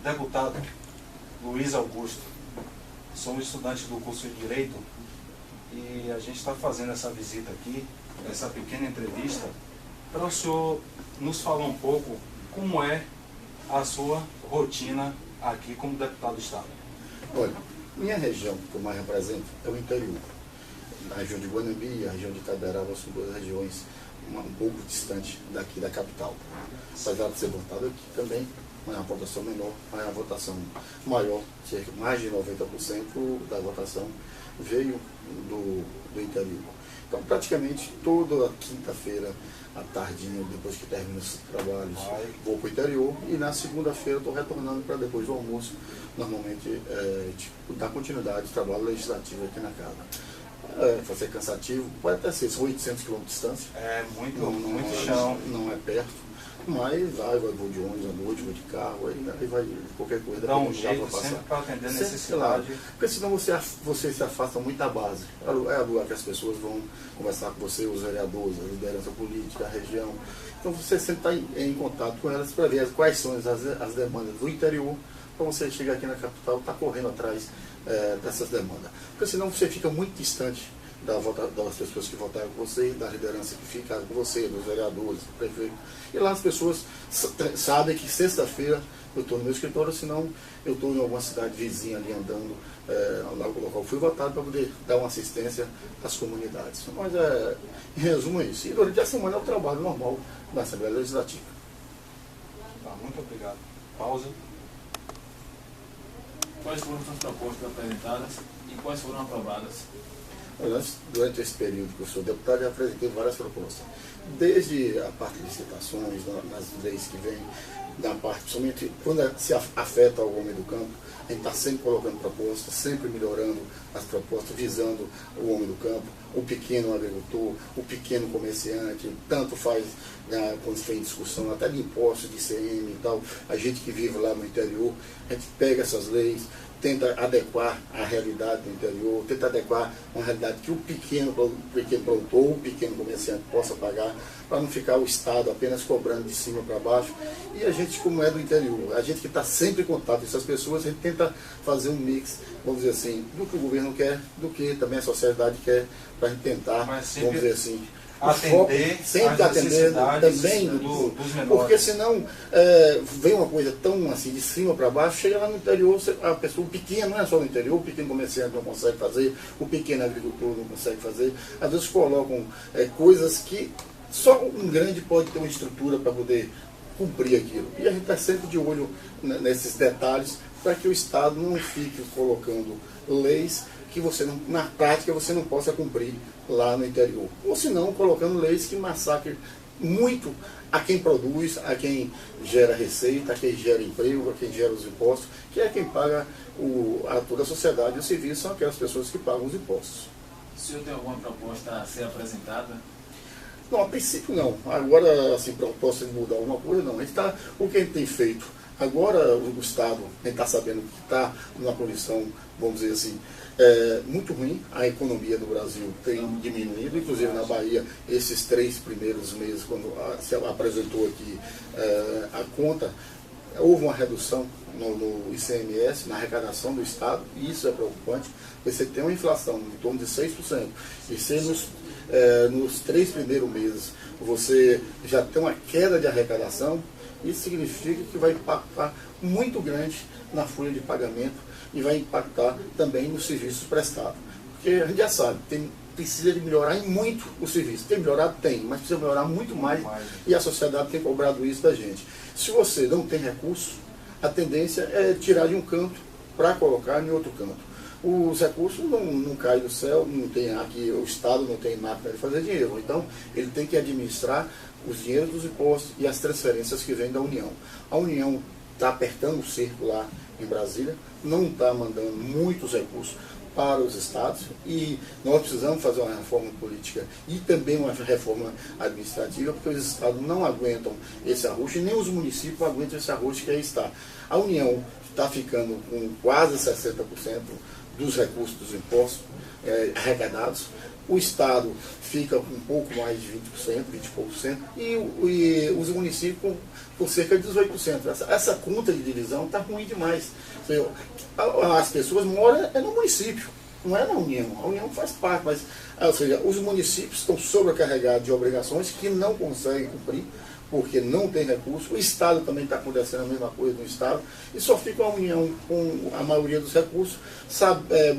Deputado Luiz Augusto, somos estudantes do curso de Direito e a gente está fazendo essa visita aqui, essa pequena entrevista, para o senhor nos falar um pouco como é a sua rotina aqui como deputado do Estado. Olha, minha região que eu mais represento é o interior. A região de Guanambi e a região de Itaberaba são duas regiões um pouco distantes daqui da capital. Apesar de ser votado aqui também, mas a votação menor, mas a votação maior, cerca de mais de 90% da votação veio do interior. Então, praticamente, toda quinta-feira, à tardinha, depois que termino os trabalhos, vou para o interior e na segunda-feira estou retornando para depois do almoço, normalmente dar continuidade ao trabalho legislativo aqui na casa. Fazer cansativo, pode até ser, são 800 km de distância. É muito chão. Não é perto, mas vou de ônibus à noite, vou de carro, aí vai qualquer coisa. Dá um jeito sempre para atender a necessidade. Claro, porque senão você se afasta muito da base. É o lugar que as pessoas vão conversar com você, os vereadores, a liderança política, a região. Então você sempre está em contato com elas para ver quais são as demandas do interior, para você chegar aqui na capital, está correndo atrás dessas demandas. Porque senão você fica muito distante das pessoas que votaram com você, da liderança que fica com você, dos vereadores, do prefeito. E lá as pessoas sabem que sexta-feira eu estou no meu escritório, senão eu estou em alguma cidade vizinha ali andando, lá no local que fui votado, para poder dar uma assistência às comunidades. Mas, em resumo, é isso. E durante a semana é o trabalho normal da Assembleia Legislativa. Tá, muito obrigado. Pausa. Quais foram as propostas apresentadas e quais foram aprovadas? Durante esse período que eu sou deputado, já apresentei várias propostas. Desde a parte de licitações, nas leis que vêm, da parte, principalmente quando se afeta o homem do campo, a gente está sempre colocando propostas, sempre melhorando as propostas, visando o homem do campo, o pequeno agricultor, o pequeno comerciante, tanto faz quando se fez discussão até de impostos, de ICM e tal, a gente que vive lá no interior, a gente pega essas leis, tenta adequar a realidade do interior, tenta adequar uma realidade que o pequeno produtor, o pequeno comerciante possa pagar, para não ficar o Estado apenas cobrando de cima para baixo. E a gente, como é do interior, a gente que está sempre em contato com essas pessoas, a gente tenta fazer um mix, vamos dizer assim, do que o governo quer, do que também a sociedade quer, para a gente tentar, vamos dizer assim, atender sempre as atender necessidades também dos menores. porque senão vem uma coisa tão assim de cima para baixo, chega lá no interior, a pessoa, o pequeno, não é só no interior, o pequeno comerciante não consegue fazer, o pequeno agricultor não consegue fazer, às vezes colocam coisas que só um grande pode ter uma estrutura para poder cumprir aquilo. E a gente está sempre de olho nesses detalhes para que o Estado não fique colocando leis que você não, na prática você não possa cumprir lá no interior. Ou se não, colocando leis que massacrem muito a quem produz, a quem gera receita, a quem gera emprego, a quem gera os impostos, que é quem paga a toda a sociedade. E o serviço são aquelas pessoas que pagam os impostos. O senhor tem alguma proposta a ser apresentada? Não, a princípio não. Agora, assim, proposta de mudar alguma coisa, não. O que a gente tem feito agora, o Estado, a gente está sabendo que está numa condição, vamos dizer assim, muito ruim. A economia do Brasil tem diminuído, inclusive na Bahia, esses 3 primeiros meses, quando se apresentou aqui a conta, houve uma redução no ICMS, na arrecadação do Estado, e isso é preocupante, porque você tem uma inflação em torno de 6%, e se nos 3 primeiros meses você já tem uma queda de arrecadação, isso significa que vai impactar muito grande na folha de pagamento e vai impactar também nos serviços prestados. Porque a gente já sabe, precisa de melhorar em muito o serviço. Tem melhorado? Tem, mas precisa melhorar muito mais e a sociedade tem cobrado isso da gente. Se você não tem recurso, a tendência é tirar de um canto para colocar em outro canto. Os recursos não caem do céu, não tem aqui, o Estado não tem máquina de fazer dinheiro. Então, ele tem que administrar os dinheiros dos impostos e as transferências que vêm da União. A União está apertando o cerco lá em Brasília, não está mandando muitos recursos para os estados e nós precisamos fazer uma reforma política e também uma reforma administrativa, porque os estados não aguentam esse arroxo e nem os municípios aguentam esse arroxo que aí está. A União está ficando com quase 60% dos recursos dos impostos arrecadados, o Estado fica com um pouco mais de 20%, 20 e pouco por cento, e os municípios por cerca de 18%. Essa conta de divisão está ruim demais. As pessoas moram no município, não é na União. A União faz parte, mas, ou seja, os municípios estão sobrecarregados de obrigações que não conseguem cumprir, porque não tem recurso. O Estado também está acontecendo a mesma coisa no Estado, e só fica a União com a maioria dos recursos,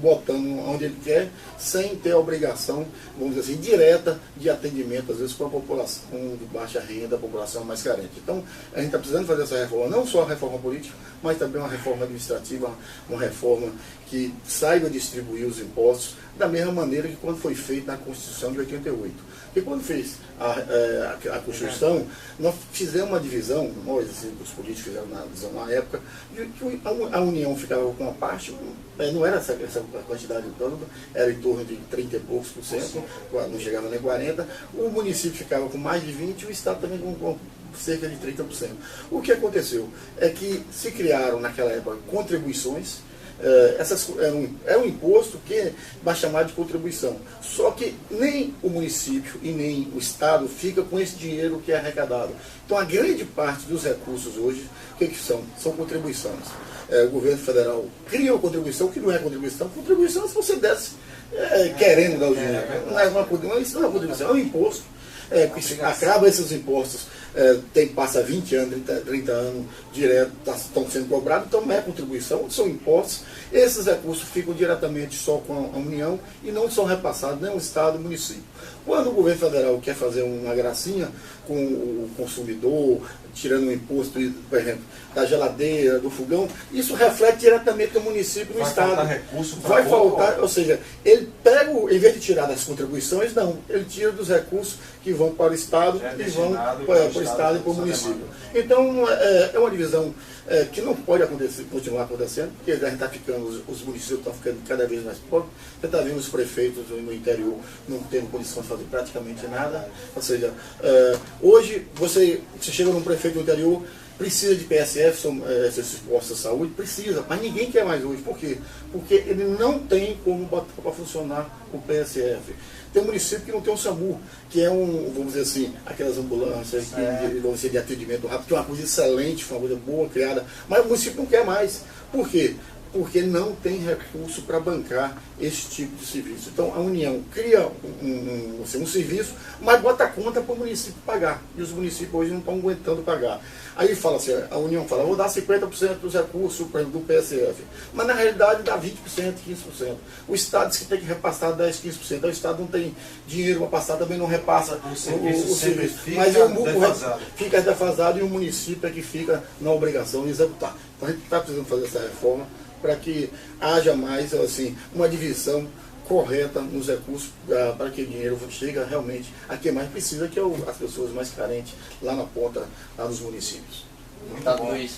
botando onde ele quer, sem ter a obrigação, vamos dizer assim, direta de atendimento, às vezes, com a população de baixa renda, a população mais carente. Então, a gente está precisando fazer essa reforma, não só a reforma política, mas também uma reforma administrativa, uma reforma que saiba distribuir os impostos da mesma maneira que quando foi feito na Constituição de 88. Porque quando fez a Constituição, nós fizemos uma divisão, nós, assim, os políticos fizeram uma divisão na época, de que a União ficava com uma parte, não era essa quantidade toda, era em torno de 30 e poucos por cento, não chegava nem 40%, o município ficava com mais de 20% e o Estado também com cerca de 30%. O que aconteceu é que se criaram naquela época contribuições. É um imposto que vai chamar de contribuição. Só que nem o município e nem o Estado fica com esse dinheiro que é arrecadado. Então a grande parte dos recursos hoje, o que são? São contribuições. O governo federal cria uma contribuição que não é contribuição. Contribuição é se você desce querendo dar o dinheiro. Isso não é uma contribuição, é um imposto. Acaba esses impostos, passa 20 anos, 30 anos direto, estão sendo cobrados, então não é contribuição, são impostos. Esses recursos ficam diretamente só com a União e não são repassados nem ao Estado nem ao município. Quando o governo federal quer fazer uma gracinha com o consumidor, tirando o imposto, por exemplo, da geladeira, do fogão, isso reflete diretamente no município e no Estado. Vai faltar recurso para vai faltar, ou seja, ele pega, em vez de tirar das contribuições, não, ele tira dos recursos que vão para o Estado e vão para o Estado e para o município. Então, é uma divisão que não pode continuar acontecendo, porque a gente está ficando, os municípios estão ficando cada vez mais pobres. Você está vendo os prefeitos no interior não tendo condições de fazer praticamente nada. Ou seja, hoje você chega num prefeito do interior, precisa de PSF, são esses postos de saúde, precisa, mas ninguém quer mais hoje. Por quê? Porque ele não tem como botar para funcionar o PSF. Tem um município que não tem um SAMU, que é vamos dizer assim, aquelas ambulâncias que vão ser de atendimento rápido, que é uma coisa excelente, uma coisa boa, criada, mas o município não quer mais. Por quê? Porque não tem recurso para bancar esse tipo de serviço. Então a União cria um serviço, mas bota a conta para o município pagar. E os municípios hoje não estão aguentando pagar. Aí fala assim, a União fala, vou dar 50% dos recursos do PSF. Mas na realidade dá 20%, 15%. O Estado diz que tem que repassar 10%, 15%. O Estado não tem dinheiro para passar, também não repassa o serviço. Mas fica defasado e o município é que fica na obrigação de executar. Então a gente está precisando fazer essa reforma para que haja mais assim, uma divisão correta nos recursos para que o dinheiro chegue realmente a quem mais precisa, que é as pessoas mais carentes lá na ponta, lá nos municípios. Deputado Luiz,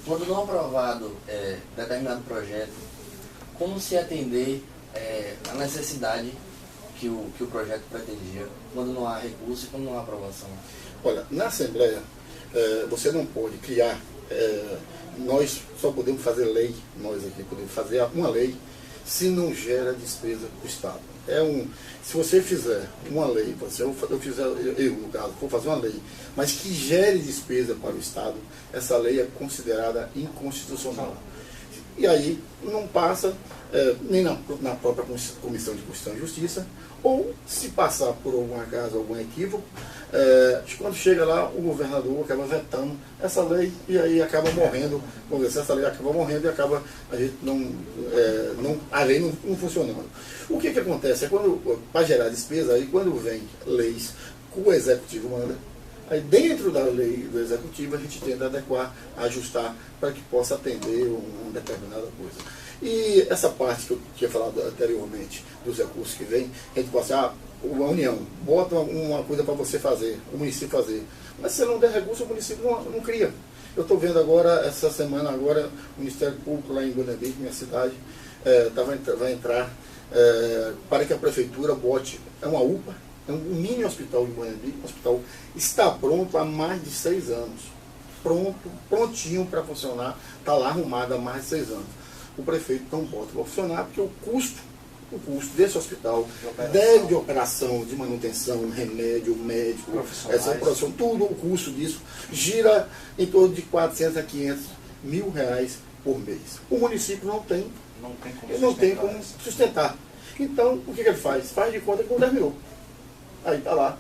quando não aprovado determinado projeto, como se atender à necessidade que o projeto pretendia, quando não há recurso e quando não há aprovação? Olha, na Assembleia, você não pode criar, nós só podemos fazer lei, nós aqui podemos fazer uma lei se não gera despesa para o Estado. Se você fizer uma lei, eu no caso, vou fazer uma lei, mas que gere despesa para o Estado, essa lei é considerada inconstitucional. E aí não passa nem na própria Comissão de Constituição e Justiça, ou se passar por algum acaso, algum equívoco, quando chega lá, o governador acaba vetando essa lei e aí acaba morrendo. Vamos ver se essa lei acaba morrendo e acaba a lei não funcionando. O que acontece? Para gerar despesa, aí quando vem leis que o Executivo manda, aí dentro da lei do Executivo a gente tenta adequar, ajustar para que possa atender uma determinada coisa. E essa parte que eu tinha falado anteriormente, dos recursos que vem, a gente pode dizer, a União bota uma coisa para você fazer, o município fazer. Mas se não der recurso, o município não cria. Eu estou vendo agora, essa semana agora, o Ministério Público lá em Guanabara, minha cidade, vai entrar para que a prefeitura bote, uma UPA, um mini hospital de Guanabara, um hospital está pronto há mais de 6 anos. Prontinho para funcionar, está lá arrumado há mais de 6 anos. O prefeito não bota para funcionar porque o custo o custo desse hospital, de operação, de manutenção, remédio, médico, essa produção, tudo o custo disso gira em torno de 400 a 500 mil reais por mês. O município não tem como sustentar. Então, o que ele faz? Faz de conta que não terminou. Aí está lá.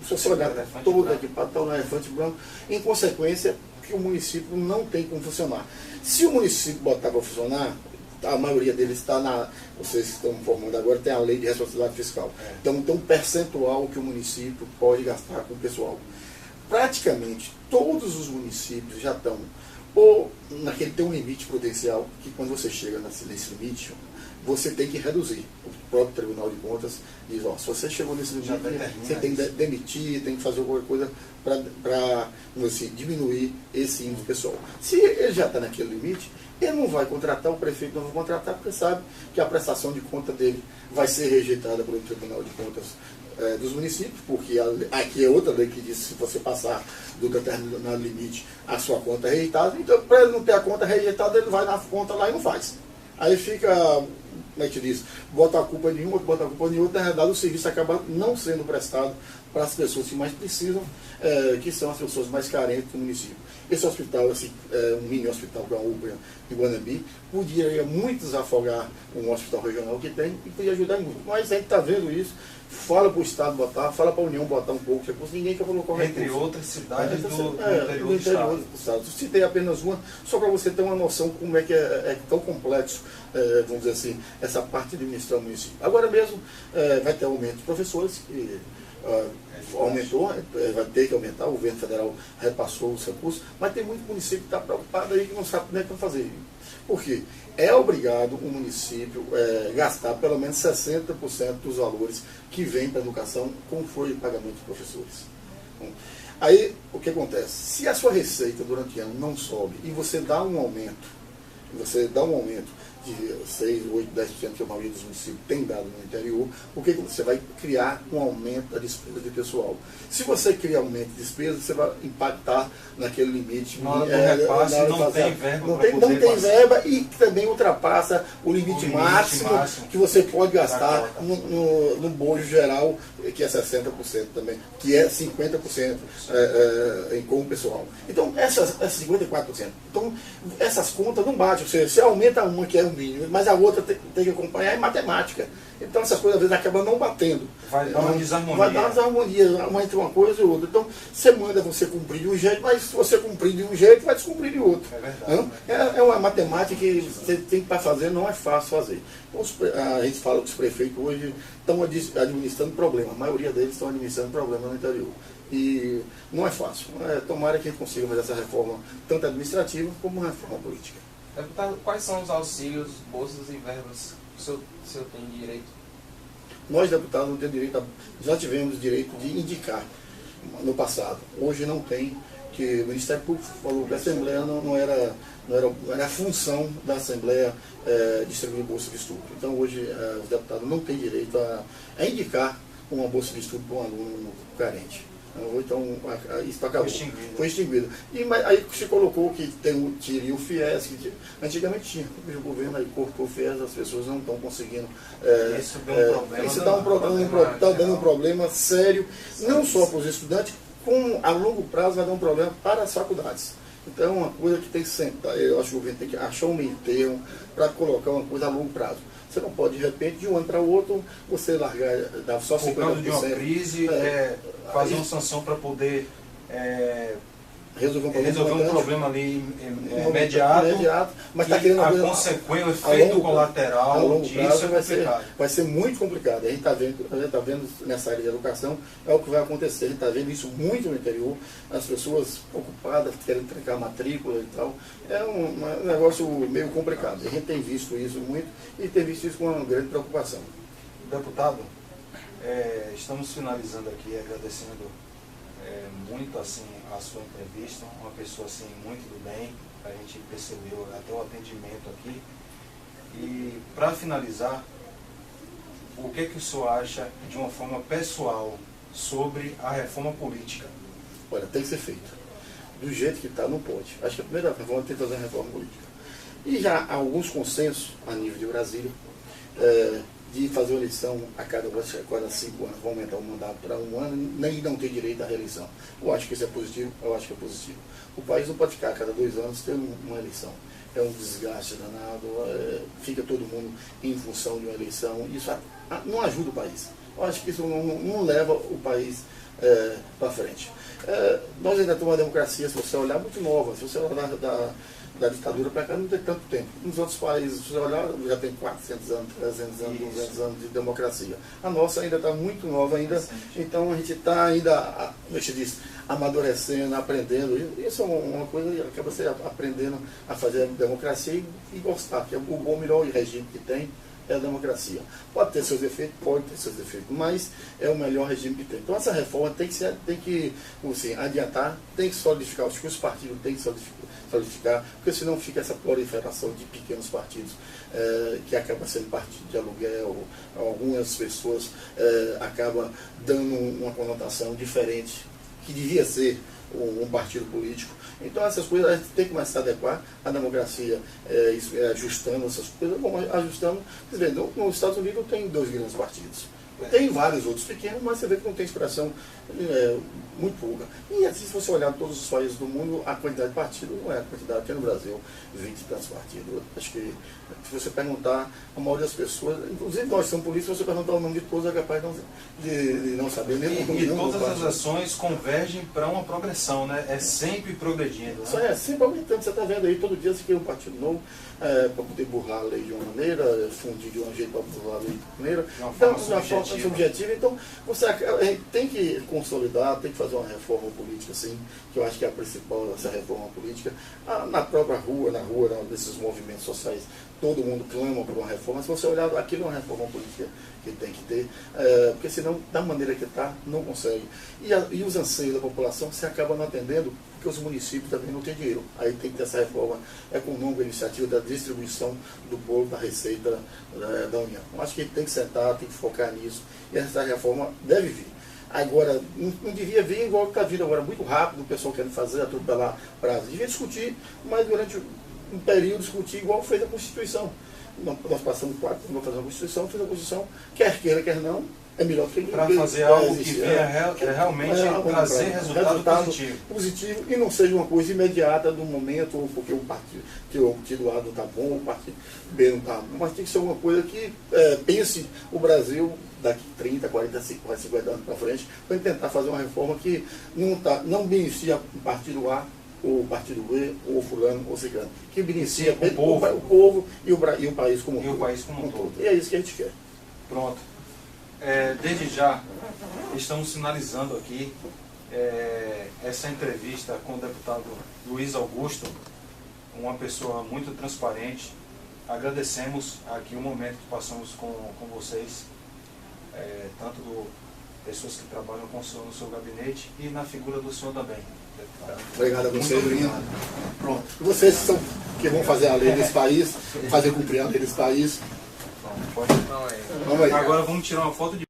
Se você olhar todo equipado, está no elefante branco. Em consequência, que o município não tem como funcionar. Se o município botar para funcionar, a maioria deles está na... Vocês estão formando agora, tem a lei de responsabilidade fiscal. Então, tem um percentual que o município pode gastar com o pessoal. Praticamente todos os municípios já estão, ou naquele tem um limite prudencial, que quando você chega nesse limite, você tem que reduzir. O próprio Tribunal de Contas diz, ó, se você chegou nesse limite, você tem que demitir, tem que fazer alguma coisa para assim, diminuir esse índice pessoal. Se ele já está naquele limite, ele não vai contratar, o prefeito não vai contratar, porque sabe que a prestação de conta dele vai ser rejeitada pelo Tribunal de Contas dos municípios, porque aqui é outra lei que diz que se você passar do determinado limite, a sua conta é rejeitada. Então, para ele não ter a conta rejeitada, ele vai na conta lá e não faz. Aí fica, como é que diz, bota a culpa em um, outro bota a culpa em outro, na verdade o serviço acaba não sendo prestado para as pessoas que mais precisam, que são as pessoas mais carentes do município. Esse hospital, um mini hospital que é a UPA em Guanambi, podia muito desafogar um hospital regional que tem e podia ajudar muito. Mas a gente está vendo isso, fala para o Estado botar, fala para a União botar um pouco de recurso, ninguém quer colocar o recurso. Entre outras cidades do interior do Estado. Citei apenas uma, só para você ter uma noção como é que é tão complexo, vamos dizer assim, essa parte de administrar o município. Agora mesmo vai ter aumento de professores, que aumentou, vai ter que aumentar, o governo federal repassou os recursos, mas tem muito município que está preocupado aí que não sabe como é que vai fazer. Por quê? É obrigado o município gastar pelo menos 60% dos valores que vêm para a educação com folha de pagamento dos professores. Bom, aí, o que acontece? Se a sua receita durante o ano não sobe e você dá um aumento de 6, 8, 10% que a maioria dos municípios tem dado no interior, porque você vai criar um aumento da despesa de pessoal. Se você criar aumento de despesa, você vai impactar naquele limite. Na hora do repasse não tem verba. Não tem verba e também ultrapassa o limite máximo que você pode gastar no bojo geral, que é 60% também, que é 50% com o pessoal. Então, essas 54%. Então, essas contas não batem. Você aumenta uma que é o mínimo, mas a outra tem que acompanhar, é matemática. Então essas coisas às vezes acabam não batendo. Vai dar uma desarmonia. Vai dar uma desarmonia entre uma coisa e outra. Então você manda você cumprir de um jeito, mas se você cumprir de um jeito, vai descumprir de outro. É verdade. É uma matemática que você tem que fazer, não é fácil fazer. Então, a gente fala que os prefeitos hoje estão administrando problema. A maioria deles estão administrando problema no interior. E não é fácil. Tomara que a gente consiga fazer essa reforma, tanto administrativa como uma reforma política. Deputado, quais são os auxílios, bolsas e verbas que o senhor tem direito? Nós, deputados, não temos direito já tivemos direito de indicar no passado. Hoje não tem, que o Ministério Público falou que a Assembleia não era a função da Assembleia distribuir bolsa de estudo. Então hoje os deputados não têm direito a indicar uma bolsa de estudo para um aluno carente. Então, isso acabou. Foi extinguido. E aí se colocou que teria o FIES, que antigamente tinha. O governo aí cortou o FIES, as pessoas não estão conseguindo. Isso deu um problema. Isso está dando um problema sério, não só para os estudantes, como a longo prazo vai dar um problema para as faculdades. Então é uma coisa que tem que sentar. Eu acho que o governo tem que achar um meio termo para colocar uma coisa a longo prazo. Você não pode, de repente, de um ano para o outro, você largar, dar só 50%. Por causa de uma crise, fazer uma sanção para poder resolver um problema ali imediato, mas está querendo a consequência, o efeito colateral disso é complicado. Vai ser muito complicado. A gente está vendo nessa área de educação, é o que vai acontecer. A gente está vendo isso muito no interior, as pessoas ocupadas, querendo trancar a matrícula e tal. É um negócio meio complicado. A gente tem visto isso muito e tem visto isso com uma grande preocupação. Deputado, estamos finalizando aqui agradecendo muito assim a sua entrevista, uma pessoa assim muito do bem, a gente percebeu até o atendimento aqui. E para finalizar, o que o senhor acha de uma forma pessoal sobre a reforma política? Olha, tem que ser feito. Do jeito que está, não pode. Acho que a primeira reforma tem que fazer uma reforma política. E já há alguns consensos a nível de Brasília, de fazer uma eleição a cada 5 anos, vão aumentar o mandato para 1 ano, nem não ter direito à reeleição. Eu acho que isso é positivo, eu acho que é positivo. O país não pode ficar a cada 2 anos tendo uma eleição. É um desgaste danado, fica todo mundo em função de uma eleição, isso não ajuda o país. Eu acho que isso não leva o país para frente. Nós ainda temos uma democracia, se você olhar, muito nova. Se você olhar da ditadura para cá, não tem tanto tempo. Nos outros países, se você olhar, já tem 400 anos, 300 anos, 200 anos de democracia. A nossa ainda está muito nova, ainda, então a gente está ainda, como eu disse, amadurecendo, aprendendo. Isso é uma coisa que acaba você aprendendo a fazer a democracia e gostar, porque o melhor regime que tem é a democracia. Pode ter seus defeitos, mas é o melhor regime que tem. Então essa reforma tem que assim, adiantar, tem que solidificar, os partidos têm que solidificar, porque senão fica essa proliferação de pequenos partidos, que acaba sendo partido de aluguel, algumas pessoas acabam dando uma conotação diferente, que devia ser um partido político. Então essas coisas a gente tem que começar a adequar a democracia, ajustando essas coisas, vamos ajustando. Quer dizer, nos Estados Unidos tem 2 grandes partidos. Tem vários outros pequenos, mas você vê que não tem expressão muito pouca. E assim, se você olhar todos os países do mundo, a quantidade de partidos não é a quantidade aqui no Brasil, 20 e tantos partidos. Acho que se você perguntar, a maioria das pessoas, inclusive nós somos políticos, se você perguntar o nome de todos, é capaz de não saber nem o nome. E todas as ações convergem para uma progressão, né? É sempre progredindo. Né? Isso é sempre aumentando. Você está vendo aí, todo dia você cria um partido novo para poder burlar a lei de uma maneira, fundir de um jeito para burlar a lei de outra maneira. Então, de uma forma subjetiva. Então, você tem que consolidar, tem que fazer uma reforma política, assim, que eu acho que é a principal dessa reforma política. Na própria rua, nesses movimentos sociais, todo mundo clama por uma reforma. Se você olhar, aquilo é uma reforma política que tem que ter, porque senão, da maneira que está, não consegue. E os anseios da população você acaba não atendendo, porque os municípios também não têm dinheiro. Aí tem que ter essa reforma econômica, iniciativa da distribuição do bolo da receita da União. Eu acho que tem que sentar, tem que focar nisso, e essa reforma deve vir. Agora, não devia vir igual que está vindo agora, muito rápido, o pessoal querendo fazer, atropelar prazo. Devia discutir, mas durante um período discutir igual fez a Constituição. Nós passamos 4 anos para fazer uma Constituição, fez a Constituição, quer queira, quer não, é melhor que para fazer algo que venha realmente trazer resultado positivo e não seja uma coisa imediata do momento, ou porque o partido A não está bom, o partido B não está bom, mas tem que ser uma coisa que pense o Brasil daqui 30, 40, 50 anos para frente, para tentar fazer uma reforma que não beneficia o partido A, ou o partido B, ou fulano, ou ciclano, que beneficia o povo e o país como um todo. E é isso que a gente quer. Pronto. Desde já, estamos finalizando aqui essa entrevista com o deputado Luiz Augusto, uma pessoa muito transparente. Agradecemos aqui o momento que passamos com vocês, tanto pessoas que trabalham com o senhor no seu gabinete e na figura do senhor também. Obrigado a vocês. Pronto. E vocês são que vão fazer a lei desse país, fazer cumprir a lei desse país. Vamos aí. Agora vamos tirar uma foto de